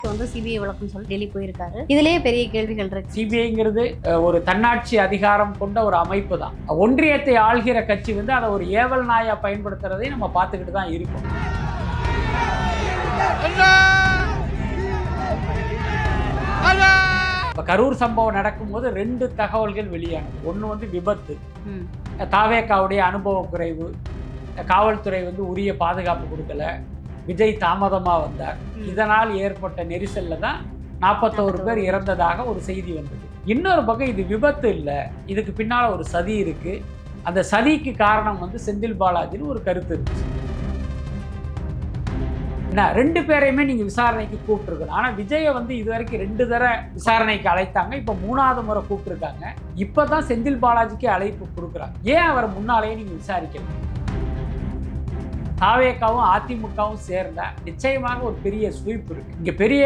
CBI வழக்குன்னு சொல்லி டெல்லி போயிருக்காரு. இதுலயே பெரிய கேள்விகள் இருக்கு. சிபிஐங்கிறது ஒரு தன்னாட்சி அதிகாரம் கொண்ட ஒரு அமைப்பு தான். ஒன்றியத்தை ஆள்கிற கட்சி அதை ஒரு ஏவல் நாயா பயன்படுத்துறதை நம்ம பார்த்துக்கிட்டு தான் இருக்கோம். கரூர் சம்பவம் நடக்கும்போது 2 தகவல்கள் வெளியானது. ஒன்று விபத்து, தாவேக்காவுடைய அனுபவ குறைவு, காவல்துறை உரிய பாதுகாப்பு கொடுக்கல, விஜய் தாமதமா வந்தார், இதனால் ஏற்பட்ட நெரிசல்ல தான் 41 பேர் இறந்ததாக ஒரு செய்தி வந்தது. இன்னொரு பக்கம் இது விபத்து இல்லை, இதுக்கு பின்னால ஒரு சதி இருக்கு, அந்த சதிக்கு காரணம் செந்தில் பாலாஜின்னு ஒரு கருத்து இருந்துச்சு. 2 பேரையுமே நீங்க விசாரணைக்கு கூப்பிட்டுருக்கணும். ஆனா விஜயை இது வரைக்கும் 2 தடவை விசாரணைக்கு அழைத்தாங்க, இப்ப 3வது முறை கூப்பிட்டுருக்காங்க. இப்பதான் செந்தில் பாலாஜிக்கு அழைப்பு கொடுக்குறாங்க. ஏன் அவரை முன்னாலேயே நீங்க விசாரிக்கணும்? தாவேக்காவும் அதிமுகவும் சேர்ந்தா நிச்சயமாக ஒரு பெரிய ஸ்வீப் இருக்கு. இங்க பெரிய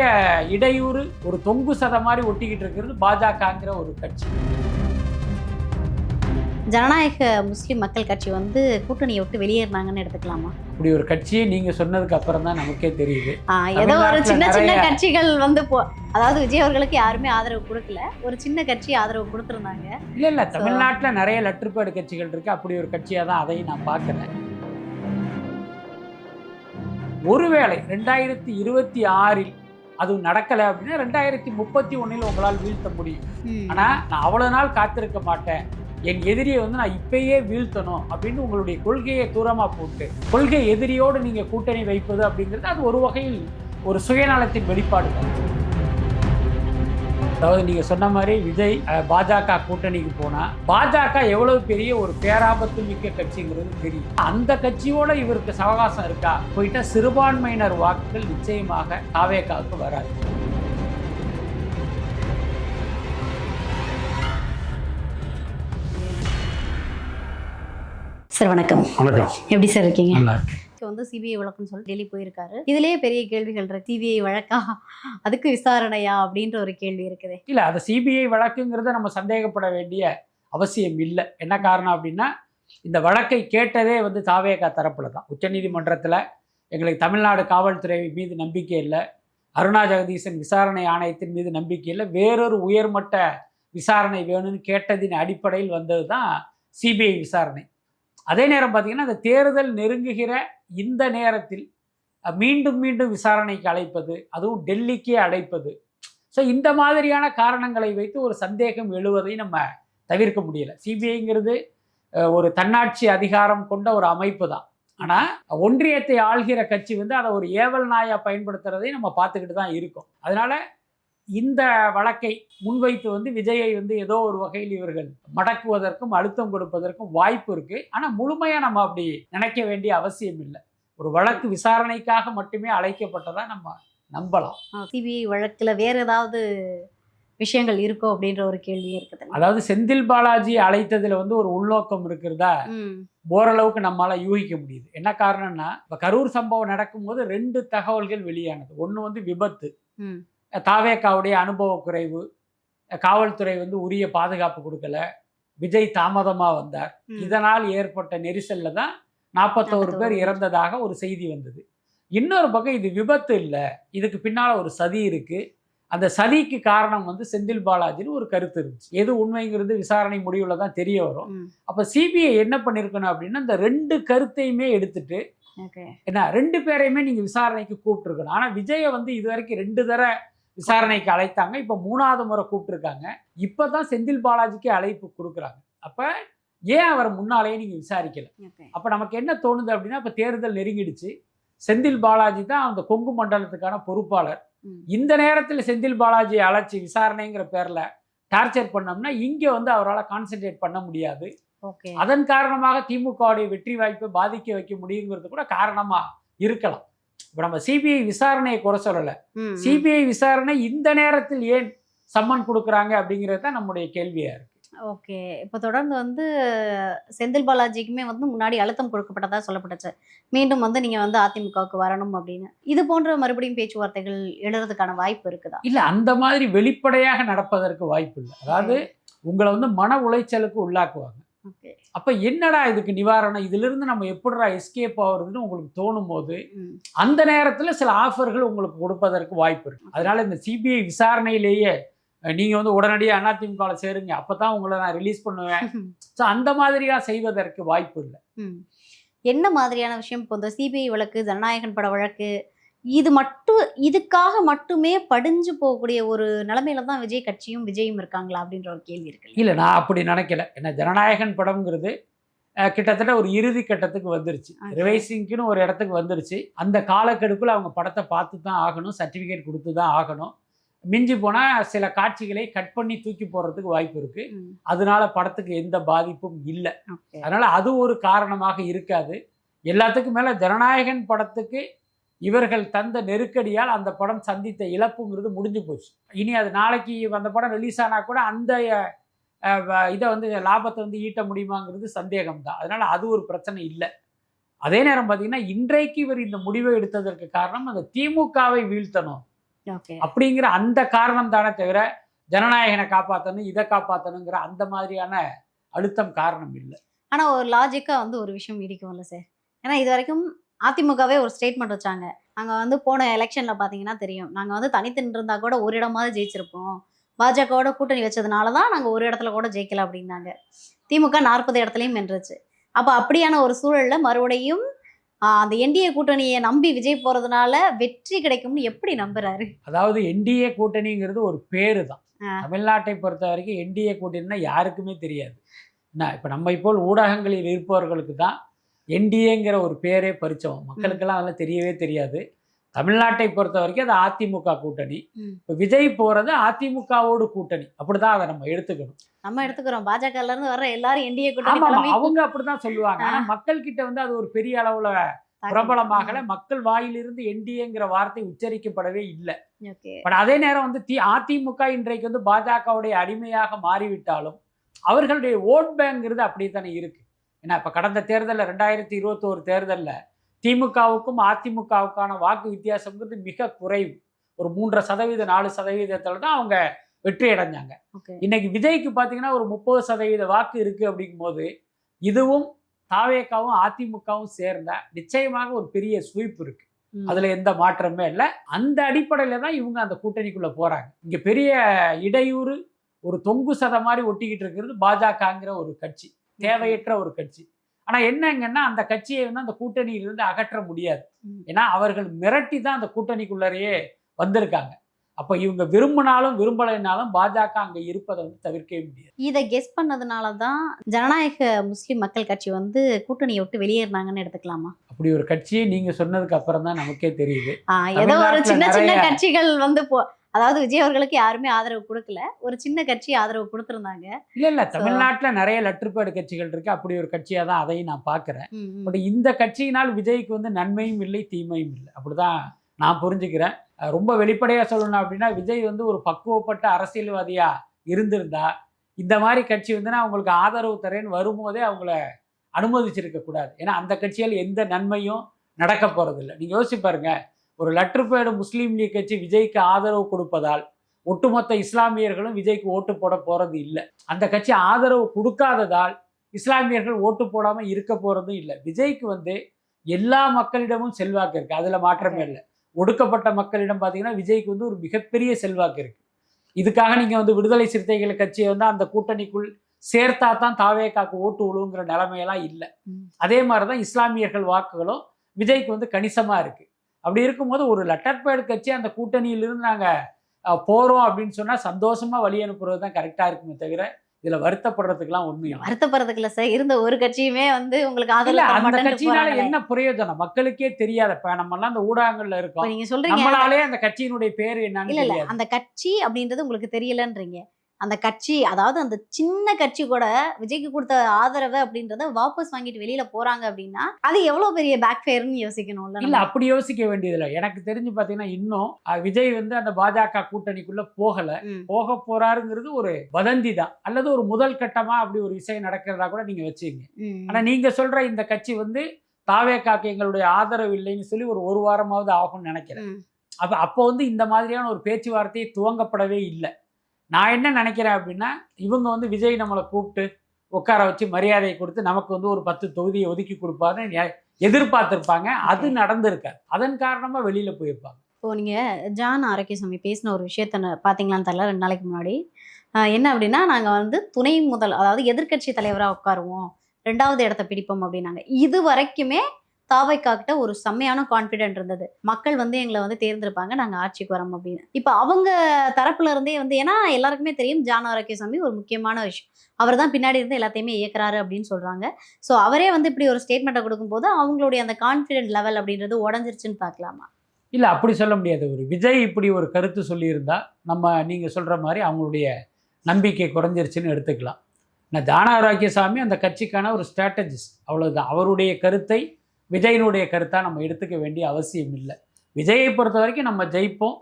இடையூறு, ஒரு தொங்கு சதை மாதிரி ஒட்டிக்கிட்டு இருக்கிறது பாஜகங்கிற ஒரு கட்சி. ஜனநாயக முஸ்லிம் மக்கள் கட்சி கூட்டணியை விட்டு வெளியேறினாங்கன்னு எடுத்துக்கலாமா? அப்படி ஒரு கட்சியை நீங்க சொன்னதுக்கு அப்புறம் தான் நமக்கே தெரியுது. ஏதோ ஒரு சின்ன சின்ன கட்சிகள் அதாவது விஜய் அவர்களுக்கு யாருமே ஆதரவு கொடுக்கல, ஒரு சின்ன கட்சி ஆதரவு கொடுத்துருந்தாங்க. இல்ல தமிழ்நாட்டில் நிறைய லற்றுப்பாடு கட்சிகள் இருக்கு. அப்படி ஒரு கட்சியா தான் அதையும் நான் பார்க்கிறேன். ஒருவேளை 2026 அது நடக்கலை அப்படின்னா 2031 உங்களால் வீழ்த்த முடியும். ஆனா நான் அவ்வளவு நாள் காத்திருக்க மாட்டேன், என் எதிரியை நான் இப்பயே வீழ்த்தணும் அப்படின்னு உங்களுடைய கொள்கையை தூரமா போட்டு கொள்கை எதிரியோடு நீங்க கூட்டணி வைப்பது அப்படிங்கிறது அது ஒரு வகையில் ஒரு சுயநலத்தின் வெளிப்பாடு தான். அதாவது நீங்க சொன்ன மாதிரி விஜய் பாஜக கூட்டணிக்கு போனா பாஜக எவ்வளவு பெரிய ஒரு பேராபத்து மிக்க கட்சிங்கிறது தெரியும். அந்த கட்சியோட இவருக்கு சவகாசம் இருக்கா போயிட்டா சிறுபான்மையினர் வாக்குகள் நிச்சயமாக தாவேகாவுக்கு வராது. சார் வணக்கம். வணக்கம். எப்படி சார் இருக்கீங்க? நல்லா இருக்கு. சிபிஐ வழக்குன்னு சொல்லி டெல்லி போயிருக்காரு. இதுலயே பெரிய கேள்விகள் இருக்கு. சிபிஐ வழக்கா, அதுக்கு விசாரணையா அப்படின்ற ஒரு கேள்வி இருக்குது. இல்ல, அது சிபிஐ வழக்குங்கிறத நம்ம சந்தேகப்பட வேண்டிய அவசியம் இல்லை. என்ன காரணம் அப்படின்னா இந்த வழக்கை கேட்டதே தாவேகா தரப்புல தான். உச்சநீதிமன்றத்தில் எங்களுக்கு தமிழ்நாடு காவல்துறை மீது நம்பிக்கை இல்லை, அருணா ஜெகதீசன் விசாரணை ஆணையத்தின் மீது நம்பிக்கை இல்லை, வேறொரு உயர்மட்ட விசாரணை வேணும்னு கேட்டதின் அடிப்படையில் வந்தது தான் சிபிஐ விசாரணை. அதே நேரம் பார்த்தீங்கன்னா அந்த தேர்தல் நெருங்குகிற இந்த நேரத்தில் மீண்டும் மீண்டும் விசாரணைக்கு அழைப்பது, அதுவும் டெல்லிக்கே அழைப்பது, ஸோ இந்த மாதிரியான காரணங்களை வைத்து ஒரு சந்தேகம் எழுவதை நம்ம தவிர்க்க முடியலை. சிபிஐங்கிறது ஒரு தன்னாட்சி அதிகாரம் கொண்ட ஒரு அமைப்பு தான். ஆனால் ஒன்றியத்தை ஆள்கிற கட்சி அதை ஒரு ஏவல் நாயா பயன்படுத்துறதை நம்ம பார்த்துக்கிட்டு தான் இருக்கோம். அதனால இந்த வழக்கை முன்வைத்து விஜயை ஏதோ ஒரு வகையில் இவர்கள் மடக்குவதற்கும் அழுத்தம் கொடுப்பதற்கும் வாய்ப்பு இருக்கு. ஆனா முழுமையா நம்ம அப்படி நினைக்க வேண்டிய அவசியம் இல்லை. ஒரு வழக்கு விசாரணைக்காக மட்டுமே அழைக்கப்பட்டதா நம்ம நம்பலாம். சிபிஐ வழக்குல வேற ஏதாவது விஷயங்கள் இருக்கோ அப்படின்ற ஒரு கேள்வி இருக்குது. அதாவது செந்தில் பாலாஜி அழைத்ததுல ஒரு உள்நோக்கம் இருக்கிறதா ஓரளவுக்கு நம்மளால யூகிக்க முடியுது. என்ன காரணம்னா இப்ப கரூர் சம்பவம் நடக்கும்போது 2 தகவல்கள் வெளியானது. ஒன்று விபத்து, தாவேக்காவுடைய அனுபவ குறைவு, காவல்துறை உரிய பாதுகாப்பு கொடுக்கல, விஜய் தாமதமா வந்தார், இதனால் ஏற்பட்ட நெரிசல்ல தான் 41 பேர் இறந்ததாக ஒரு செய்தி வந்தது. இன்னொரு பக்கம் இது விபத்து இல்லை, இதுக்கு பின்னால ஒரு சதி இருக்கு, அந்த சதிக்கு காரணம் செந்தில் பாலாஜின்னு ஒரு கருத்து இருந்துச்சு. எது உண்மைங்கிறது விசாரணை முடிவுல தான் தெரிய வரும். அப்ப சிபிஐ என்ன பண்ணிருக்கணும் அப்படின்னா இந்த 2 கருத்தையுமே எடுத்துட்டு என்ன 2 பேரையுமே நீங்க விசாரணைக்கு கூப்பிட்டுருக்கணும். ஆனா விஜயை இது வரைக்கும் 2 தடவை விசாரணைக்கு அழைத்தாங்க, இப்ப 3வது முறை கூப்பிட்டுருக்காங்க. இப்பதான் செந்தில் பாலாஜிக்கு அழைப்பு கொடுக்குறாங்க. அப்ப ஏன் அவரை முன்னாலேயே நீங்க விசாரிக்கல? அப்ப நமக்கு என்ன தோணுது அப்படின்னா இப்ப தேர்தல் நெருங்கிடுச்சு, செந்தில் பாலாஜி தான் அந்த கொங்கு மண்டலத்துக்கான பொறுப்பாளர். இந்த நேரத்தில் செந்தில் பாலாஜியை அழைச்சி விசாரணைங்கிற பேர்ல டார்ச்சர் பண்ணோம்னா இங்க அவரால் கான்சென்ட்ரேட் பண்ண முடியாது. அதன் காரணமாக திமுகவுடைய வெற்றி வாய்ப்பை பாதிக்க வைக்க முடியுங்கிறது கூட காரணமா இருக்கலாம். இப்ப நம்ம சிபிஐ விசாரணையை குறை சொல்லல, சிபிஐ விசாரணை இந்த நேரத்தில் ஏன் சம்மன் கொடுக்குறாங்க அப்படிங்கிறது தான் நம்முடைய கேள்வியா இருக்கு. ஓகே, இப்போ தொடர்ந்து செந்தில் பாலாஜிக்குமே முன்னாடி அழுத்தம் கொடுக்கப்பட்டதா சொல்லப்பட்டுச்சு, மீண்டும் நீங்க அதிமுகவுக்கு வரணும் அப்படின்னு. இது போன்ற மறுபடியும் பேச்சுவார்த்தைகள் எழுறதுக்கான வாய்ப்பு இருக்குதா? இல்ல, அந்த மாதிரி வெளிப்படையாக நடப்பதற்கு வாய்ப்பு இல்லை. அதாவது உங்களை மன உளைச்சலுக்கு உள்ளாக்குவாங்க. ஓகே. அப்ப என்னடா இதுக்கு நிவாரணம், இதுல இருந்து நம்ம எப்படிடா எஸ்கேப் ஆகுறதுன்னு உங்களுக்கு தோணும் போது அந்த நேரத்துல சில ஆஃபர்கள் உங்களுக்கு கொடுப்பதற்கு வாய்ப்பு இருக்கு. அதனால இந்த சிபிஐ விசாரணையிலேயே நீங்க வந்து உடனடியாக அதிமுகவில் சேருங்க, அப்பதான் உங்களை நான் ரிலீஸ் பண்ணுவேன், ஸோ அந்த மாதிரியா செய்வதற்கு வாய்ப்பு இல்லை. என்ன மாதிரியான விஷயம் இப்போ இந்த சிபிஐ வழக்கு, ஜனநாயகன் பட வழக்கு, இதுக்காக மட்டுமே படிஞ்சு போகக்கூடிய ஒரு நிலைமையில தான் விஜய் கட்சியும் விஜயும் இருக்காங்களா அப்படின்ற ஒரு கேள்வி இருக்கு. இல்லை, நான் அப்படி நினைக்கல. ஏன்னா ஜனநாயகன் படம்ங்கிறது கிட்டத்தட்ட ஒரு இறுதி கட்டத்துக்கு வந்துருச்சு, ரிவைசிங்க்குன்னு ஒரு இடத்துக்கு வந்துருச்சு. அந்த காலக்கெடுக்குள்ள அவங்க படத்தை பார்த்து தான் ஆகணும், சர்டிஃபிகேட் கொடுத்து தான் ஆகணும். மிஞ்சி போனால் சில காட்சிகளை கட் பண்ணி தூக்கி போடுறதுக்கு வாய்ப்பு இருக்கு. அதனால படத்துக்கு எந்த பாதிப்பும் இல்லை. அதனால அது ஒரு காரணமாக இருக்காது. எல்லாத்துக்கும் மேலே ஜனநாயகன் படத்துக்கு இவர்கள் தந்த நெருக்கடியால் அந்த படம் சந்தித்த இழப்புங்கிறது முடிஞ்சு போச்சு. இனி அது நாளைக்கு அந்த படம் ரிலீஸ் ஆனால் கூட அந்த இதை வந்து லாபத்தை வந்து ஈட்ட முடியுமாங்கிறது சந்தேகம்தான். அதனால அது ஒரு பிரச்சனை இல்லை. அதே நேரம் பார்த்தீங்கன்னா இன்றைக்கு இவர் இந்த முடிவை எடுத்ததற்கு காரணம் அந்த திமுகவை வீழ்த்தணும் அப்படிங்கிற அந்த காரணம் தானே தவிர ஜனநாயகனை காப்பாற்றணும், இதை காப்பாற்றணுங்கிற அந்த மாதிரியான அழுத்தம் காரணம் இல்லை. ஆனால் ஒரு லாஜிக்காக வந்து ஒரு விஷயம் இடிக்கும்ல சார். ஏன்னா இது வரைக்கும் அதிமுகவே ஒரு ஸ்டேட்மெண்ட் வச்சாங்க, நாங்கள் வந்து போன எலெக்ஷனில் பார்த்தீங்கன்னா தெரியும், நாங்கள் வந்து தனித்து நின்றிருந்தா கூட ஒரு இடமாவது ஜெயிச்சிருப்போம், பாஜகவோட கூட்டணி வச்சதுனால தான் நாங்கள் ஒரு இடத்துல கூட ஜெயிக்கல அப்படின்னாங்க. திமுக 40 இடத்துலையும் வென்றுச்சு. அப்போ அப்படியான ஒரு சூழலில் மறுபடியும் அந்த என்டிஏ கூட்டணியை நம்பி விஜய் போகிறதுனால வெற்றி கிடைக்கும்னு எப்படி நம்புறாரு? அதாவது என்டிஏ கூட்டணிங்கிறது ஒரு பேரு தான். தமிழ்நாட்டை பொறுத்த வரைக்கும் என்டிஏ கூட்டணின்னா யாருக்குமே தெரியாது. என்ன இப்போ நம்ம இப்போ ஊடகங்களில் இருப்பவர்களுக்கு தான் என்டிஏங்கிற ஒரு பேரே பரிச்சயம். மக்களுக்கெல்லாம் அதெல்லாம் தெரியவே தெரியாது. தமிழ்நாட்டை பொறுத்த வரைக்கும் அது அதிமுக கூட்டணி. இப்போ விஜய் போகிறது அதிமுகவோடு கூட்டணி, அப்படிதான் அதை நம்ம எடுத்துக்கணும். நம்ம எடுத்துக்கிறோம், பாஜகல இருந்து வர்ற எல்லாரும் என்டிஏ கூட்டணி அவங்க அப்படிதான் சொல்லுவாங்க. ஆனால் மக்கள் கிட்ட வந்து அது ஒரு பெரிய அளவுல பிரபலமாகல, மக்கள் வாயிலிருந்து என்டிஏங்கிற வார்த்தை உச்சரிக்கப்படவே இல்லை. பட் அதே நேரம் வந்து அதிமுக இன்றைக்கு வந்து பாஜகவுடைய அடிமையாக மாறிவிட்டாலும் அவர்களுடைய ஓட் பேங்க்ங்கிறது அப்படி தானே இருக்கு. ஏன்னா இப்போ கடந்த தேர்தலில் 2021 தேர்தலில் திமுகவுக்கும் அதிமுகவுக்கான வாக்கு வித்தியாசம்ங்கிறது மிக குறைவு. ஒரு 3% 4% தான் அவங்க வெற்றி அடைஞ்சாங்க. இன்னைக்கு விஜய்க்கு பார்த்தீங்கன்னா ஒரு 30% வாக்கு இருக்கு. அப்படிங்கும்போது இதுவும் தாவேகாவும் அதிமுகவும் சேர்ந்தா நிச்சயமாக ஒரு பெரிய ஸ்வீப் இருக்கு, அதுல எந்த மாற்றமே இல்லை. அந்த அடிப்படையில தான் இவங்க அந்த கூட்டணிக்குள்ள போறாங்க. இங்க பெரிய இடையூறு ஒரு தொங்கு சதை மாதிரி ஒட்டிக்கிட்டு இருக்கிறது பாஜகங்கிற ஒரு கட்சி, தேவையற்ற ஒரு கட்சி. ஆனா என்னங்கன்னா அந்த கட்சியை வந்து அந்த கூட்டணியிலிருந்து அகற்ற முடியாது. ஏன்னா அவர்கள் மிரட்டி தான் அந்த கூட்டணிக்குள்ளரையே வந்திருக்காங்க. அப்போ இவங்க விரும்பினாலும் விரும்பலைனாலும் பாஜக அங்கே இருப்பதை வந்து தவிர்க்கவே முடியாது. இதை கெஸ் பண்ணதுனால தான் ஜனநாயக முஸ்லிம் மக்கள் கட்சி வந்து கூட்டணியை விட்டு வெளியேறினாங்கன்னு எடுத்துக்கலாமா? அப்படி ஒரு கட்சியை நீங்க சொன்னதுக்கு அப்புறம் தான் நமக்கே தெரியுது. ஏதோ ஒரு சின்ன சின்ன கட்சிகள் வந்து அதாவது விஜய் அவர்களுக்கு யாருமே ஆதரவு கொடுக்கல, ஒரு சின்ன கட்சி ஆதரவு கொடுத்துருந்தாங்க. இல்ல தமிழ்நாட்டில் நிறைய லற்றுப்பாடு கட்சிகள் இருக்கு. அப்படி ஒரு கட்சியாக தான் அதையும் நான் பார்க்குறேன். பட் இந்த கட்சியினால் விஜய்க்கு வந்து நன்மையும் இல்லை தீமையும் இல்லை, அப்படிதான் நான் புரிஞ்சுக்கிறேன். ரொம்ப வெளிப்படையாக சொல்லணும் அப்படின்னா விஜய் வந்து ஒரு பக்குவப்பட்ட அரசியல்வாதியா இருந்திருந்தா இந்த மாதிரி கட்சி வந்து நான் உங்களுக்கு ஆதரவு தரேன்னு வரும்போதே அவங்கள அனுமதிச்சிருக்க கூடாது. ஏன்னா அந்த கட்சியால் எந்த நன்மையும் நடக்க போறதில்லை. நீங்க யோசிச்சு பாருங்க, ஒரு லற்றுப்பேடு முஸ்லீம் லீக் கட்சி விஜய்க்கு ஆதரவு கொடுப்பதால் ஒட்டுமொத்த இஸ்லாமியர்களும் விஜய்க்கு ஓட்டு போட போறது இல்லை. அந்த கட்சி ஆதரவு கொடுக்காததால் இஸ்லாமியர்கள் ஓட்டு போடாம இருக்க போறதும் இல்லை. விஜய்க்கு வந்து எல்லா மக்களிடமும் செல்வாக்கு இருக்கு, அதுல மாற்றமே இல்லை. ஒடுக்கப்பட்ட மக்களிடம் பார்த்தீங்கன்னா விஜய்க்கு வந்து ஒரு மிகப்பெரிய செல்வாக்கு இருக்கு. இதுக்காக நீங்க வந்து விடுதலை சிறுத்தைகள் கட்சியை வந்து அந்த கூட்டணிக்குள் சேர்த்தா தான் தாவேகாக்கு ஓட்டு விழுங்கிற நிலைமையெல்லாம் இல்லை. அதே மாதிரிதான் இஸ்லாமியர்கள் வாக்குகளும் விஜய்க்கு வந்து கணிசமா இருக்கு. அப்படி இருக்கும்போது ஒரு லெட்டர்பேடு கட்சி அந்த கூட்டணியிலிருந்து நாங்க போறோம் அப்படின்னு சொன்னா சந்தோஷமா வழி அனுப்புறது தான் கரெக்டா இருக்குமே தவிர இதுல வருத்தப்படுறதுக்குலாம் ஒண்ணும் வருத்தப்படுறதுக்கு இல்ல சார். இருந்த ஒரு கட்சியுமே வந்து உங்களுக்கு ஆதரவு அந்த கட்சியினால என்ன பிரயோஜனம் மக்களுக்கே தெரியாத. இப்ப நம்ம எல்லாம் அந்த ஊடகங்கள்ல இருக்கோம், நீங்க சொல்றீங்க நம்மளாலே அந்த கட்சியினுடைய பேரு என்னன்னு இல்ல அந்த கட்சி அப்படின்றது உங்களுக்கு தெரியலன்றீங்க. அந்த கட்சி, அதாவது அந்த சின்ன கட்சி கூட விஜய்க்கு கொடுத்த ஆதரவு அப்படின்றத வாபஸ் வாங்கிட்டு வெளியில போறாங்க அப்படின்னா அது எவ்வளவு பெரிய பேக் ஃபயர்னு யோசிக்கணும்ல. இல்ல அப்படி யோசிக்க வேண்டியதில்லை. எனக்கு தெரிஞ்சு பாத்தீங்கன்னா இன்னும் விஜய் வந்து அந்த பாஜக கூட்டணிக்குள்ள போக போறாருங்கிறது ஒரு வதந்தி தான், அல்லது ஒரு முதல் கட்டமா அப்படி ஒரு விஷயம் நடக்கிறதா கூட நீங்க வச்சுங்க. ஆனா நீங்க சொல்ற இந்த கட்சி வந்து தாவேகாக்கு எங்களுடைய ஆதரவு இல்லைன்னு சொல்லி ஒரு வாரமாவது ஆகும்னு நினைக்கிறேன். அப்போ வந்து இந்த மாதிரியான ஒரு பேச்சுவார்த்தையை துவங்கப்படவே இல்லை. நான் என்ன நினைக்கிறேன் அப்படின்னா இவங்க வந்து விஜய் நம்மளை கூப்பிட்டு உட்கார வச்சு மரியாதை கொடுத்து நமக்கு வந்து ஒரு 10 தொகுதியை ஒதுக்கி கொடுப்பாருன்னு எதிர்பார்த்திருப்பாங்க. அது நடந்திருக்காது. அதன் காரணமா வெளியில போயிருப்பாங்க. இப்போ நீங்க ஜான் ஆரோக்கியசாமி பேசின ஒரு விஷயத்த பாத்தீங்களான்னு தெரியல 2 நாளைக்கு முன்னாடி. என்ன அப்படின்னா, நாங்க வந்து துணை முதல் அதாவது எதிர்க்கட்சி தலைவரா உட்காருவோம். 2வது இடத்த பிடிப்போம் அப்படின்னாங்க. இது வரைக்குமே தாவைக்காகிட்ட ஒரு செம்மையான கான்ஃபிடென்ட் இருந்தது. மக்கள் வந்து எங்கள வந்து தேர்ந்தெடுப்பாங்க. நாங்க ஆட்சிக்கு வரோம் அப்படின்னு. இப்ப அவங்க தரப்புல இருந்தே வந்து ஏன்னா எல்லாருக்குமே தெரியும் ஜான் ஆரோக்கியசாமி ஒரு முக்கியமான விஷயம். அவர் தான் பின்னாடி இருந்து எல்லாத்தையுமே இயக்குறாரு அப்படின்னு சொல்றாங்க. ஸோ அவரே வந்து இப்படி ஒரு ஸ்டேட்மெண்ட்ட குடுக்கும்போது, அவங்களுடைய அந்த கான்ஃபிடென்ட் லெவல் அப்படின்றது உடைஞ்சிருச்சுன்னு பார்க்கலாமா? இல்ல அப்படி சொல்ல முடியாது. ஒரு விஜய் இப்படி ஒரு கருத்து சொல்லியிருந்தா, நீங்க சொல்ற மாரி அவங்களுடைய நம்பிக்கை குறைஞ்சிருச்சுன்னு எடுத்துக்கலாம். ஜான் ஆரோக்கியசாமி அந்த கட்சிக்கான ஒரு ஸ்ட்ராட்டஜிஸ்ட். அவ்வளவுதான். அவருடைய கருத்தை விஜயினுடைய கருத்தா நம்ம எடுத்துக்க வேண்டிய அவசியம் இல்லை. விஜயை பொறுத்த வரைக்கும் நம்ம ஜெயிப்போம்,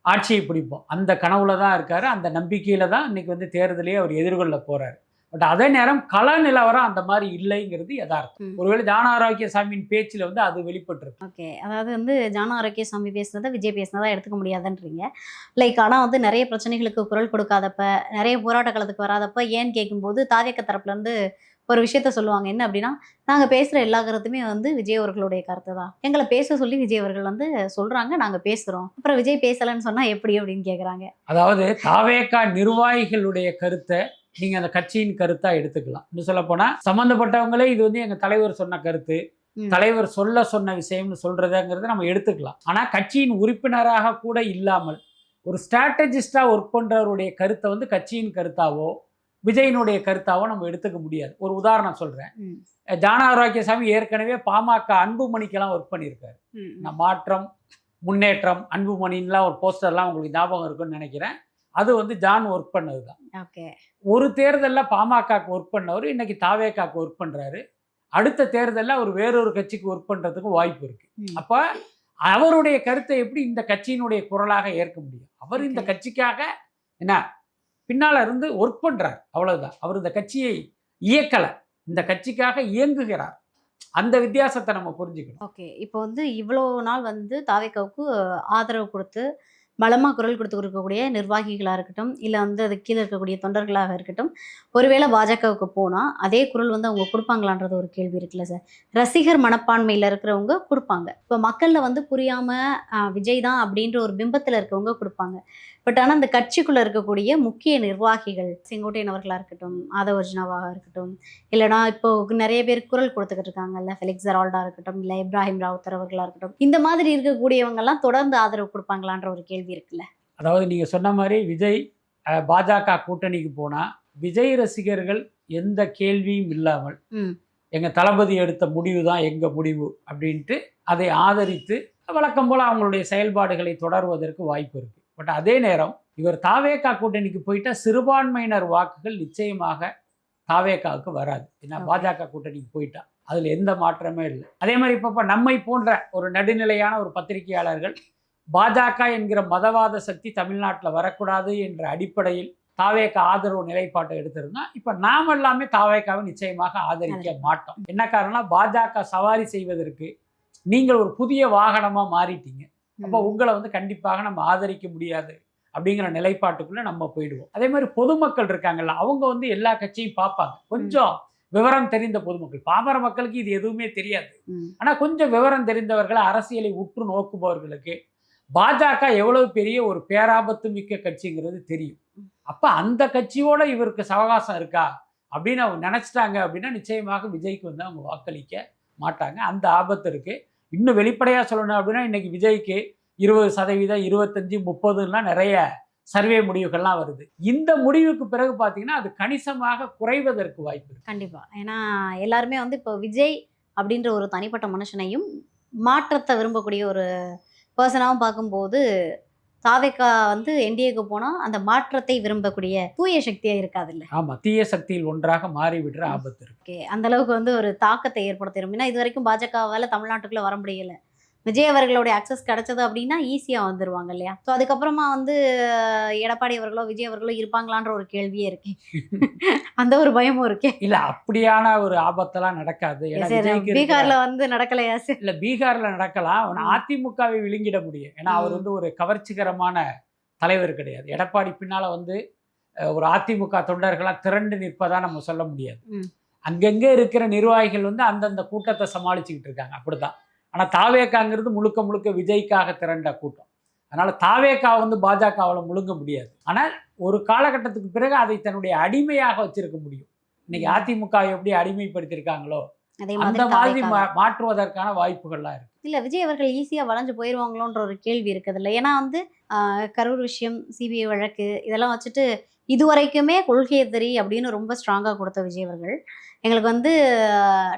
ஆட்சியை பிடிப்போம். அந்த கனவுல தான் இருக்காரு. அந்த நம்பிக்கையில தான் இன்னைக்கு வந்து தேர்தலையே அவர் எதிர்கொள்ள போறாரு. பட் அதே நேரம் கள நிலவரம் அந்த மாதிரி இல்லைங்கிறது யதார்த்தம். ஒருவேளை ஜான் ஆரோக்கியசாமியின் பேச்சில் வந்து அது வெளிப்பட்டிருக்கு. ஓகே. அதாவது வந்து ஜான் ஆரோக்கியசாமி பேசுனத விஜய் பேசுனதா எடுத்துக்க முடியாதுன்றீங்க. ஆனா வந்து நெறைய பிரச்சனைகளுக்கு குரல் கொடுக்காதப்ப, நெறைய போராட்ட காலத்துக்கு வராதப்ப ஏன்னு கேட்கும்போது, தாவேக தரப்புல இருந்து ஒரு விஷயத்த சொல்லுவாங்க. என்ன அப்படின்னா, நாங்க பேசுற எல்லா கருத்துமே வந்து விஜய் அவர்களுடைய கருத்து தான். எங்கள பேச சொல்லி விஜய் அவர்கள் வந்து சொல்றாங்க. நாங்க பேசுறோம். அப்புறம் விஜய் பேசலன்னு சொன்னா எப்படி அப்படின்னு கேட்குறாங்க. அதாவது தாவேகா நிர்வாகிகளுடைய கருத்தை நீங்க அந்த கட்சியின் கருத்தா எடுத்துக்கலாம். இன்னும் சொல்ல போனா சம்பந்தப்பட்டவங்களே இது வந்து எங்க தலைவர் சொன்ன கருத்து, தலைவர் சொன்ன விஷயம்னு சொல்றதுங்கிறத நம்ம எடுத்துக்கலாம். ஆனா கட்சியின் உறுப்பினராக கூட இல்லாமல் ஒரு ஸ்ட்ராட்டஜிஸ்டா ஒர்க் பண்றவருடைய கருத்தை வந்து கட்சியின் கருத்தாவோ விஜயினுடைய கருத்தாவோ நம்ம எடுத்துக்க முடியாது. ஒரு உதாரணம் சொல்றேன். ஜான் ஆரோக்கியசாமி ஏற்கனவே பாமக அன்புமணிக்கெல்லாம் ஒர்க் பண்ணியிருக்காரு. மாற்றம், முன்னேற்றம், அன்புமணின்லாம் ஒரு போஸ்டர்லாம் உங்களுக்கு ஞாபகம் இருக்குன்னு நினைக்கிறேன். அது வந்து ஜான் ஒர்க் பண்ணது தான். ஒரு தேர்தலில் பாமகக்கு ஒர்க் பண்ணவர் இன்னைக்கு தாவேகாக்கு ஒர்க் பண்றாரு. அடுத்த தேர்தலில் அவர் வேறொரு கட்சிக்கு ஒர்க் பண்றதுக்கு வாய்ப்பு இருக்கு. அப்ப அவருடைய கருத்தை எப்படி இந்த கட்சியினுடைய குரலாக ஏற்க முடியும்? அவர் இந்த கட்சிக்காக என்ன பின்னால இருந்து ஒர்க் பண்றார், அவ்வளவுதான். அவர் இந்த கட்சியை இயக்கல, இந்த கட்சிக்காக இயங்குகிறார். அந்த வித்தியாசத்தை நம்ம புரிஞ்சுக்கணும். ஓகே. இப்போ வந்து இவ்வளோ நாள் வந்து தாவேகாவுக்கு ஆதரவு கொடுத்து பலமா குரல் இருக்கக்கூடிய நிர்வாகிகளா இருக்கட்டும், இல்ல வந்து அதுக்கு கீழ இருக்கக்கூடிய தொண்டர்களாக இருக்கட்டும், ஒருவேளை பாஜகவுக்கு போனா, அதே குரல் வந்து அவங்க குடுப்பாங்களான்றது ஒரு கேள்வி இருக்குல்ல சார். ரசிகர் மனப்பான்மையில இருக்கிறவங்க குடுப்பாங்க. இப்ப மக்கள்ல வந்து புரியாம விஜய் தான் அப்படின்ற ஒரு பிம்பத்துல இருக்கவங்க குடுப்பாங்க. பட் ஆனா அந்த கட்சிக்குள்ள இருக்கக்கூடிய முக்கிய நிர்வாகிகள், செங்கோட்டையன் அவர்களா இருக்கட்டும், ஆதவ் அர்ஜுனாவாக இருக்கட்டும், இல்லனா இப்போ நெறைய பேர் குரல் கொடுத்துக்கிட்டு இருக்காங்கல்ல, ஃபெலிக்ஸ் ஜெரால்டா இருக்கட்டும், இல்ல இப்ராஹிம் ராவுத்தர் அவர்களா இருக்கட்டும், இந்த மாதிரி இருக்கக்கூடியவங்க எல்லாம் தொடர்ந்து ஆதரவு குடுப்பாங்களான்ற ஒரு கேள்வி இருக்குல்ல. அதாவது நீங்க சொன்ன மாதிரி விஜய் பாஜக கூட்டணிக்கு போனா விஜய் ரசிகர்கள் எந்த கேள்வியும் இல்லாமல் எங்க தளபதி எடுத்த முடிவு தான் எங்க முடிவு அப்படின்ட்டு அதை ஆதரித்து வழக்கம் போல அவங்களுடைய செயல்பாடுகளை தொடர்வதற்கு வாய்ப்பு இருக்கு. பட் அதே நேரம் இவர் தாவேகா கூட்டணிக்கு போயிட்டா சிறுபான்மையினர் வாக்குகள் நிச்சயமாக தாவேகாவுக்கு வராது. ஏன்னா பாஜக கூட்டணிக்கு போயிட்டா அதுல எந்த மாற்றமே இல்லை. அதே மாதிரி இப்ப நம்மை போன்ற ஒரு நடுநிலையான ஒரு பத்திரிகையாளர்கள் பாஜக என்கிற மதவாத சக்தி தமிழ்நாட்டில் வரக்கூடாது என்ற அடிப்படையில் தாவேகா ஆதரவு நிலைப்பாட்டை எடுத்திருந்தா இப்ப நாம எல்லாமே தாவேகாவை நிச்சயமாக ஆதரிக்க மாட்டோம். என்ன காரணம்னா பாஜக சவாரி செய்வதற்கு நீங்கள் ஒரு புதிய வாகனமா மாறிட்டீங்க. அப்போ உங்களை வந்து கண்டிப்பாக நம்ம ஆதரிக்க முடியாது அப்படிங்கிற நிலைப்பாட்டுக்குள்ள நம்ம போயிடுவோம். அதே மாதிரி பொதுமக்கள் இருக்காங்கல்ல, அவங்க வந்து எல்லா கட்சியும் பார்ப்பாங்க. கொஞ்சம் விவரம் தெரிந்த பொதுமக்கள், பாமர மக்களுக்கு இது எதுவுமே தெரியாது. ஆனா கொஞ்சம் விவரம் தெரிந்தவர்கள், அரசியலை உற்று நோக்குபவர்களுக்கு பாஜக எவ்வளவு பெரிய ஒரு பேராபத்து மிக்க கட்சிங்கிறது தெரியும். அப்ப அந்த கட்சியோட இவருக்கு சவகாசம் இருக்கா அப்படின்னு அவங்க நினைச்சிட்டாங்க அப்படின்னா நிச்சயமாக விஜய்க்கு வந்து அவங்க வாக்களிக்க மாட்டாங்க. அந்த ஆபத்து இருக்கு. இன்னும் வெளிப்படையா சொல்லணும் அப்படின்னா இன்னைக்கு விஜய்க்கு 20%, 25, 30 நிறைய சர்வே முடிவுகள்லாம் வருது. இந்த முடிவுக்கு பிறகு பார்த்தீங்கன்னா அது கணிசமாக குறைவதற்கு வாய்ப்பு இருக்கு. கண்டிப்பா. ஏன்னா எல்லாருமே வந்து இப்போ விஜய் அப்படின்ற ஒரு தனிப்பட்ட மனுஷனையும் மாற்றத்தை விரும்பக்கூடிய ஒரு பர்சனாகவும் பார்க்கும்போது தாவேகா வந்து என்டிஏக்கு போனா அந்த மாற்றத்தை விரும்பக்கூடிய தூய சக்தியா இருக்காதுல்ல. ஆமா, தீய சக்தியில் ஒன்றாக மாறிவிடுற ஆபத்து இருக்கு. அந்த அளவுக்கு வந்து ஒரு தாக்கத்தை ஏற்படுத்திடும். ஏன்னா இது வரைக்கும் பாஜகவால தமிழ்நாட்டுக்குள்ள வர முடியல. விஜய் அவர்களுடைய அக்சஸ் கிடைச்சது அப்படின்னா ஈஸியா வந்துருவாங்க இல்லையா? ஸோ அதுக்கப்புறமா வந்து எடப்பாடி அவர்களோ விஜய் அவர்களோ இருப்பாங்களான்ற ஒரு கேள்வியே இருக்கு. அந்த ஒரு பயமும் இருக்கு. இல்ல அப்படியான ஒரு ஆபத்தெல்லாம் நடக்காது. பீகார்ல வந்து நடக்கலையா? இல்ல பீகார்ல நடக்கலாம். அதிமுகவை விழுங்கிட முடியும். ஏன்னா அவர் வந்து ஒரு கவர்ச்சிகரமான தலைவர் கிடையாது. எடப்பாடி பின்னால வந்து ஒரு அதிமுக தொண்டர்களாக திரண்டு நிற்பதா நம்ம சொல்ல முடியாது. ம். அங்கங்கே இருக்கிற நிர்வாகிகள் வந்து அந்தந்த கூட்டத்தை சமாளிச்சுக்கிட்டு இருக்காங்க, அப்படிதான். ஆனால் தாவேக்காங்கிறது முழுக்க முழுக்க விஜய்க்காக திரண்ட கூட்டம். அதனால தாவேக்கா வந்து பாஜகவில் முழுங்க முடியாது. ஆனால் ஒரு காலகட்டத்துக்கு பிறகு அதை தன்னுடைய அடிமையாக வச்சிருக்க முடியும். இன்னைக்கு அதிமுக எப்படி அடிமைப்படுத்தியிருக்காங்களோ அதே அந்த மாதிரி மாதிரி தாவேக்காவை. மாற்றுவதற்கான வாய்ப்புகள்லாம் இருக்கு. இல்ல விஜய் அவர்கள் ஈஸியா வளைஞ்சு போயிருவாங்களோன்ற ஒரு கேள்வி இருக்குதுல்ல. ஏன்னா வந்து கரூர் விஷயம், சிபிஐ வழக்கு இதெல்லாம் வச்சுட்டு இதுவரைக்குமே கொள்கை எதிரி அப்படின்னு ரொம்ப ஸ்ட்ராங்கா கொடுத்த விஜய் அவர்கள், எங்களுக்கு வந்து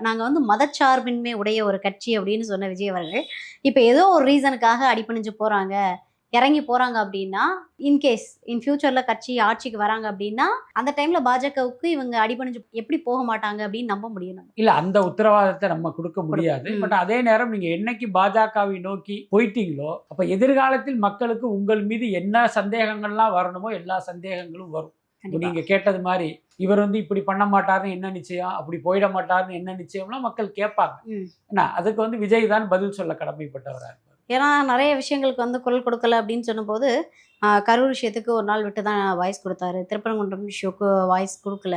நாங்க வந்து மதச்சார்பின்மை உடைய ஒரு கட்சி அப்படின்னு சொன்ன விஜய் அவர்கள், இப்ப ஏதோ ஒரு ரீசனுக்காக அடிபணிஞ்சு போறாங்க, இறங்கி போறாங்க அப்படின்னா, இன்கேஸ் இன் ஃபியூச்சர்ல கட்சி ஆட்சிக்கு வராங்க அப்படின்னா, அந்த டைம்ல பாஜகவுக்கு இவங்க அடிபணிஞ்சு எப்படி போக மாட்டாங்க அப்படின்னு நம்ப முடியும் நம்ம. இல்ல அந்த உத்தரவாதத்தை நம்ம கொடுக்க முடியாது. ம். பட் அதே நேரம் நீங்க என்னைக்கு பாஜகவை நோக்கி போயிட்டீங்களோ அப்ப எதிர்காலத்தில் மக்களுக்கு உங்கள் மீது என்ன சந்தேகங்கள்லாம் வரணுமோ எல்லா சந்தேகங்களும் வரும். இப்ப கண்டிப்பா. நீங்க கேட்டது மாதிரி இவர் வந்து இப்படி பண்ண மாட்டாருன்னு என்ன நிச்சயம், அப்படி போயிட மாட்டாருன்னு என்ன நிச்சயம்லாம் மக்கள் கேட்பாங்க. ம். ஏன்னா அதுக்கு வந்து விஜய் தான் பதில் சொல்ல கடமைப்பட்டவரா இருப்பார். ஏன்னா நிறைய விஷயங்களுக்கு வந்து குரல் கொடுக்கல அப்படின்னு சொன்னபோது, கரூர் விஷயத்துக்கு ஒரு நாள் விட்டு தான் வாய்ஸ் கொடுத்தாரு. திருப்பரங்குன்றம் இஷ்யூக்கு வாய்ஸ் கொடுக்கல.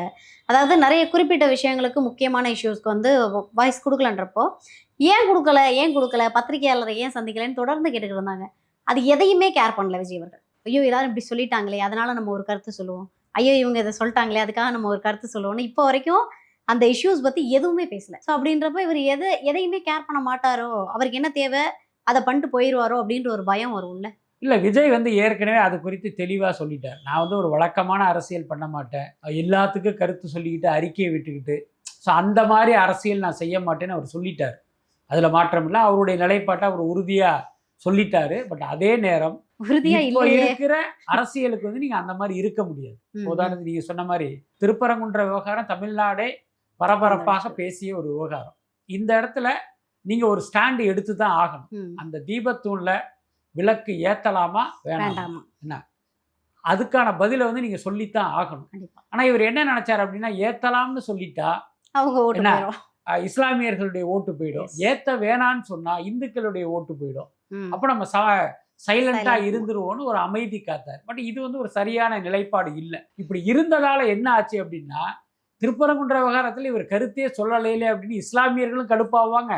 அதாவது நிறைய குறிப்பிட்ட விஷயங்களுக்கு முக்கியமான இஷ்யூஸ்க்கு வந்து வாய்ஸ் கொடுக்கலன்றப்போ, ஏன் கொடுக்கல ஏன் கொடுக்கல பத்திரிகையாளரை ஏன் சந்திக்கலைன்னு தொடர்ந்து கேட்டுக்கிட்டு இருந்தாங்க. அது எதையுமே கேர் பண்ணல விஜய் அவர்கள். ஐயோ எல்லாரும் இப்படி சொல்லிட்டாங்களே அதனால நம்ம ஒரு கருத்து சொல்லுவோம், ஐயோ இவங்க இதை சொல்லிட்டாங்களே அதுக்காக நம்ம ஒரு கருத்து சொல்லுவோம்னு இப்போ வரைக்கும் அந்த இஷ்யூஸ் பற்றி எதுவுமே பேசல. ஸோ அப்படின்றப்ப இவர் எதையுமே கேர் பண்ண மாட்டாரோ, அவருக்கு என்ன தேவை அதை பண்ணிட்டு போயிடுவாரோ அப்படின்ற ஒரு பயம் வரும்ல. இல்ல விஜய் வந்து ஏற்கனவே அது குறித்து தெளிவா சொல்லிட்டார். நான் வந்து ஒரு வழக்கமான அரசியல் பண்ண மாட்டேன், எல்லாத்துக்கும் கருத்து சொல்லிக்கிட்டு அறிக்கையை விட்டுக்கிட்டு ஸோ அந்த மாதிரி அரசியல் நான் செய்ய மாட்டேன்னு அவர் சொல்லிட்டார். அதுல மாற்றம் இல்லை. அவருடைய நிலைப்பாட்டை அவர் உறுதியா சொல்லிட்டாரு. பட் அதே நேரம் உறுதியா இப்போ இல்லையே. இருக்கிற அரசியலுக்கு வந்து நீங்க அந்த மாதிரி இருக்க முடியாது. உதாரணத்துக்கு நீங்க சொன்ன மாதிரி திருப்பரங்குன்ற விவகாரம் தமிழ்நாடே பரபரப்பாக பேசிய ஒரு விவகாரம். இந்த இடத்துல நீங்க ஒரு ஸ்டாண்ட் எடுத்து தான் ஆகணும். ம். அந்த தீபத்தூண்ல விளக்கு ஏத்தலாமா வேணாமா, வேண்டாமா. என்ன அதுக்கான பதிலை வந்து நீங்க சொல்லித்தான் ஆகணும். கண்டிப்பா. ஆனா இவர் என்ன நினைச்சாரு அப்படின்னா, ஏத்தலாம்னு சொல்லிட்டா அவங்க ஓட்டு என்ன? போயிடும். இஸ்லாமியர்களுடைய ஓட்டு போயிடும், Yes. ஏத்த வேணான்னு சொன்னா இந்துக்களுடைய ஓட்டு போயிடும், ம். அப்ப நம்ம சைலண்டா Silent. இருந்துருவோம்னு ஒரு அமைதி காத்தார். பட் இது வந்து ஒரு சரியான நிலைப்பாடு இல்லை. இப்படி இருந்ததால என்ன ஆச்சு அப்படின்னா, திருப்பரங்குன்ற விவகாரத்தில் இவர் கருத்தே சொல்லலையிலே அப்படின்னு இஸ்லாமியர்களும் கடுப்பாவாங்க,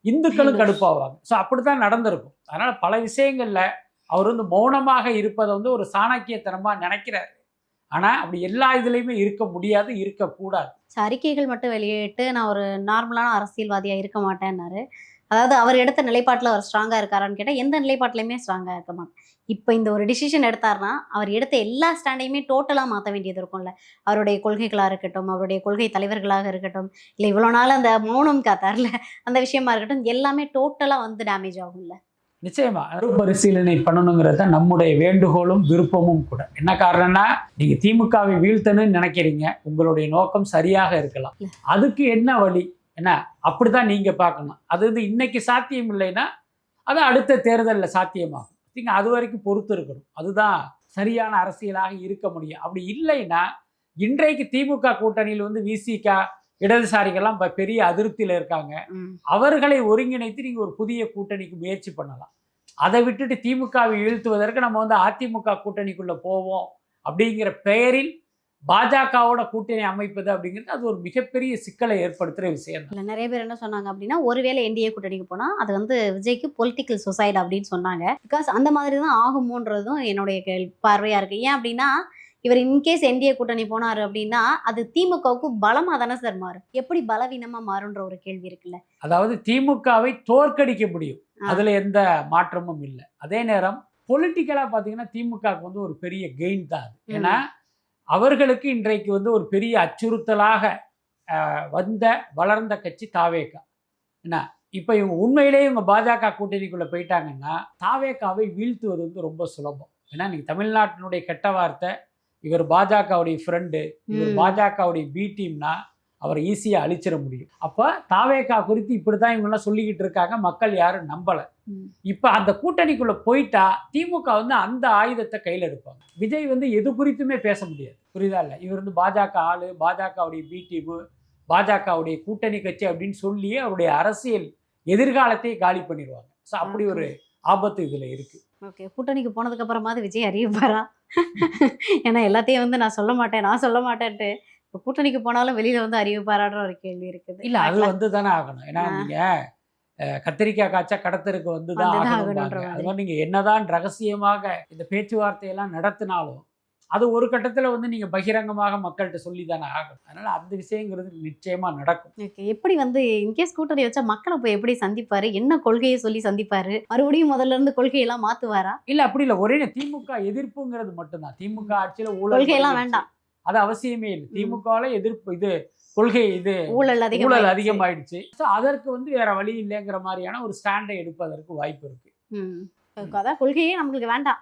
இந்துக்களும் கடுப்பாவாங்க. ஸோ அப்படித்தான் நடந்திருக்கும். அதனால பல விஷயங்கள்ல அவர் வந்து மௌனமாக இருப்பதை வந்து ஒரு சாணக்கியத்தனமா நினைக்கிறாரு. ஆனா அப்படி எல்லா இதுலயுமே இருக்க முடியாது, இருக்கக்கூடாது. அறிக்கைகள் மட்டும் வெளியிட்டு நான் ஒரு நார்மலான அரசியல்வாதியா இருக்க மாட்டேன்னாரு. அதாவது அவர் எடுத்த நிலைப்பாட்டில் அவர் ஸ்ட்ராங்கா இருக்காரான்னு கேட்டால் எந்த நிலைப்பாட்டிலையுமே ஸ்ட்ராங்கா இருக்க மாட்டேன். இப்போ இந்த ஒரு டிசிஷன் எடுத்தாருன்னா அவர் எடுத்த எல்லா ஸ்டாண்டையுமே டோட்டலாக மாற்ற வேண்டியது இருக்கும்ல. அவருடைய கொள்கைகளாக இருக்கட்டும், அவருடைய கொள்கை தலைவர்களாக இருக்கட்டும், இல்லை இவ்வளோ நாள் அந்த மௌனம் காத்தார்ல அந்த விஷயமா இருக்கட்டும், எல்லாமே டோட்டலாக வந்து டேமேஜ் ஆகும்ல. நிச்சயமா மறுபரிசீலனை பண்ணணுங்கிறத நம்முடைய வேண்டுகோளும் விருப்பமும் கூட. என்ன காரணம்னா, நீங்க திமுகவை வீழ்த்தணும்னு நினைக்கிறீங்க, உங்களுடைய நோக்கம் சரியாக இருக்கலாம். அதுக்கு என்ன வழி என்ன அப்படிதான் நீங்க பார்க்கணும். அது வந்து இன்னைக்கு சாத்தியம் இல்லைன்னா அது அடுத்த தேர்தலில் சாத்தியமாகும். நீங்க அது வரைக்கும் பொறுத்து இருக்கணும். அதுதான் சரியான அரசியலாக இருக்க முடியும். அப்படி இல்லைன்னா இன்றைக்கு திமுக கூட்டணியில் வந்து விசிக இடதுசாரிகள்லாம் பெரிய அதிருப்தியில் இருக்காங்க. அவர்களை ஒருங்கிணைத்து நீங்க ஒரு புதிய கூட்டணிக்கு முயற்சி பண்ணலாம். அதை விட்டுட்டு திமுகவை வீழ்த்துவதற்கு நம்ம வந்து அதிமுக கூட்டணிக்குள்ள போவோம் அப்படிங்கிற பெயரில் பாஜகவோட கூட்டணி அமைப்பது அப்படிங்கிறது அது ஒரு மிகப்பெரிய சிக்கலை ஏற்படுத்துகிற விஷயம். இல்லை நிறைய பேர் என்ன சொன்னாங்க அப்படின்னா, ஒருவேளை என்டிஏ கூட்டணிக்கு போனால் அது வந்து விஜய்க்கு பொலிட்டிக்கல் சுசைட் அப்படின்னு சொன்னாங்க. பிகாஸ் அந்த மாதிரி தான் ஆகுமோன்றதும் என்னுடைய பார்வையாக இருக்குது. ஏன் அப்படின்னா, இவர் இன்கேஸ் என்டிஏ கூட்டணி போனார் அப்படின்னா அது திமுகவுக்கு பலமாக தானே சார் மாறும். எப்படி பலவீனமாக மாறுன்ற ஒரு கேள்வி இருக்குல்ல. அதாவது திமுகவை தோற்கடிக்க முடியும், அதில் எந்த மாற்றமும் இல்லை. அதே நேரம் பொலிட்டிக்கலாக பார்த்தீங்கன்னா திமுகவுக்கு வந்து ஒரு பெரிய கெயின் தான் அது. ஏன்னா அவர்களுக்கு இன்றைக்கு வந்து ஒரு பெரிய அச்சுறுத்தலாக வளர்ந்த கட்சி தாவேகா. என்ன இப்போ இவங்க உண்மையிலேயே இவங்க பாஜக கூட்டணிக்குள்ளே போயிட்டாங்கன்னா தாவேகாவை வீழ்த்துவது வந்து ரொம்ப சுலபம். ஏன்னா நீங்கள் தமிழ்நாட்டினுடைய கெட்ட வார்த்தை, இவர் பாஜகவுடைய ஃப்ரெண்டு, இவர் பாஜகவுடைய பி டீம்னா அவரை ஈஸியாக அழிச்சிட முடியும். அப்போ தாவேகா குறித்து இப்படி தான் இவங்கெல்லாம் சொல்லிக்கிட்டு இருக்காங்க, மக்கள் யாரும் நம்பலை. இப்போ அந்த கூட்டணிக்குள்ளே போயிட்டா திமுக வந்து அந்த ஆயுதத்தை கையில் எடுப்பாங்க. விஜய் வந்து எது குறித்துமே பேச முடியாது, புரியுதா இல்லை? இவர் வந்து பாஜக ஆளு, பாஜகவுடைய பி டீமு, பாஜகவுடைய கூட்டணி கட்சி அப்படின்னு சொல்லி அவருடைய அரசியல் எதிர்காலத்தையே காலி பண்ணிடுவாங்க. ஸோ அப்படி ஒரு ஆபத்து இதில் இருக்குது. ஓகே, கூட்டணிக்கு போனதுக்கு அப்புறமாவது விஜய் அறிவிப்பாரா? ஏன்னா எல்லாத்தையும் வந்து நான் சொல்ல மாட்டேன், நான் சொல்ல மாட்டேன்ட்டு இப்போ கூட்டணிக்கு போனாலும் வெளியில வந்து அறிவு பாராட்டுற ஒரு கேள்வி இருக்குது. இல்ல அது பார்க்கலாம். வந்து தானே ஆகணும். ஏன்னா ஆ, நீங்க கத்திரிக்காய் காய்ச்சா கடத்தருக்கு வந்து தான் வந்துதான் ஆகணும்பாங்க. ஆகணுன்ற அது மாதிரி. மாதிரி நீங்க என்னதான் ரகசியமாக இந்த பேச்சுவார்த்தையெல்லாம் நடத்தினாலும், அது ஒரு கட்டத்துல வந்து நீங்க பகிரங்கமாக மக்கள்ட்ட சொல்லி தானே ஆகணும். அதனால அந்த விஷயங்கிறது நிச்சயமா நடக்கும். ஓகே. எப்படி வந்து இன்கேஸ் கூட்டணி வச்சா மக்கள போய் எப்படி சந்திப்பாரு? என்ன கொள்கைய சொல்லி சந்திப்பாரு? மறுபடியும் முதல்ல இருந்து கொள்கையெல்லாம் மாத்துவாரா? இல்ல அப்படி இல்ல. ஒரே திமுக எதிர்ப்புங்கிறது மட்டும்தான். திமுக ஆட்சியில ஊழல் கொள்கையெல்லாம் பண்ணிருச்சு. வேண்டாம். அது அவசியமே இல்ல. திமுகவுல எதிர்ப்பு இது கொள்கை இது ஊழல் ஊழல் அதிகமாயிடுச்சு. அதிகமாயிடுச்சு. ஸோ அதற்கு வந்து வேற வழி இல்லைங்கிற மாதிரியான ஒரு ஸ்டாண்டை எடுப்பதற்கு வாய்ப்பு இருக்கு. ம். அதான் கொள்கையே நம்மளுக்கு வேண்டாம்.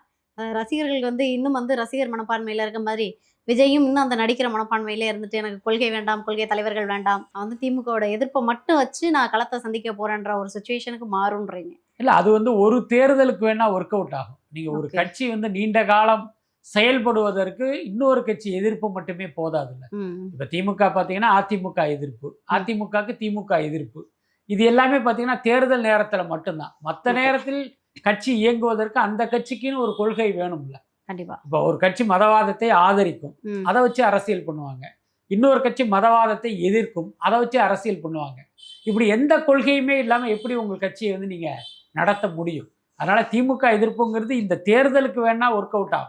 ரசிகர்களுக்கு வந்து இன்னும் வந்து ரசிகர் மனப்பான்மையில இருக்க மாதிரி, விஜயும் இன்னும் அந்த நடிக்கிற மனப்பான்மையிலே இருந்துட்டு, எனக்கு கொள்கை வேண்டாம், கொள்கை தலைவர்கள் வேண்டாம். நான் வந்து திமுகவோட எதிர்ப்ப மட்டும் வச்சு நான் களத்த சந்திக்க போறேன்ற ஒரு சிச்சுவேஷனுக்கு மாறும்ன்றீங்க. இல்ல அது வந்து ஒரு தேர்தலுக்கு வேணா ஒர்க் அவுட் ஆகும். நீங்க ஒரு ஓகே. கட்சி வந்து நீண்ட காலம் செயல்படுவதற்கு இன்னொரு கட்சி எதிர்ப்பு மட்டுமே போதாதுல்ல. ம். இப்ப திமுக பார்த்தீங்கன்னா அதிமுக எதிர்ப்பு. அதிமுகவுக்கு திமுக எதிர்ப்பு. இது எல்லாமே பார்த்தீங்கன்னா தேர்தல் நேரத்துல மட்டும்தான். மத்த ஓகே. நேரத்தில் கட்சி இயங்குவதற்கு அந்த கட்சிக்குன்னு ஒரு கொள்கை வேணும்ல. கண்டிப்பா. இப்போ ஒரு கட்சி மதவாதத்தை ஆதரிக்கும். ம். அதை வச்சு அரசியல் பண்ணுவாங்க. இன்னொரு கட்சி மதவாதத்தை எதிர்க்கும். அதை வச்சு அரசியல் பண்ணுவாங்க. இப்படி எந்த கொள்கையுமே இல்லாம எப்படி உங்க கட்சியை வந்து நீங்க நடத்த முடியும்? அதனால திமுக எதிர்ப்புங்கிறது இந்த தேர்தலுக்கு வேணா ஒர்க் அவுட் ஆகும்.